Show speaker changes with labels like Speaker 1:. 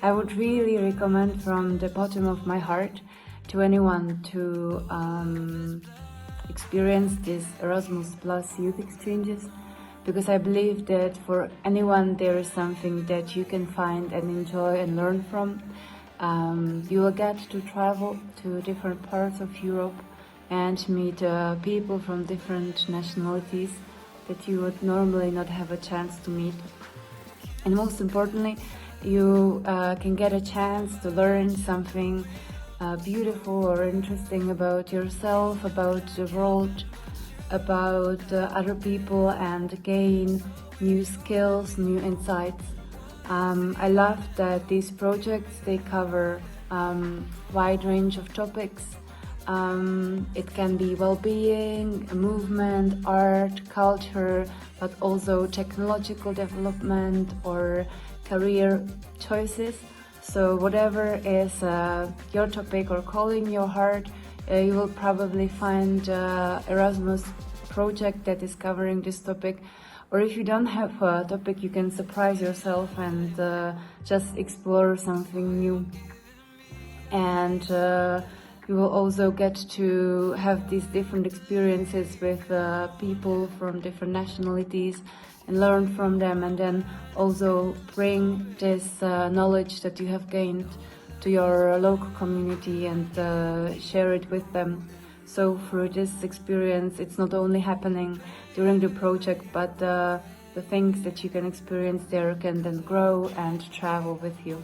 Speaker 1: I would really recommend from the bottom of my heart to anyone to experience these Erasmus Plus youth exchanges, because I believe that for anyone there is something that you can find and enjoy and learn from. You will get to travel to different parts of Europe and meet people from different nationalities that you would normally not have a chance to meet. And most importantly, you can get a chance to learn something beautiful or interesting about yourself, about the world, about other people, and gain new skills, new insights. I love that these projects, they cover wide range of topics. It can be well-being, movement, art, culture, but also technological development or career choices. So whatever is your topic or calling your heart, you will probably find Erasmus project that is covering this topic. Or if you don't have a topic, you can surprise yourself and just explore something new. And you will also get to have these different experiences with people from different nationalities and learn from them, and then also bring this knowledge that you have gained to your local community and share it with them. So through this experience, it's not only happening during the project, but the things that you can experience there can then grow and travel with you.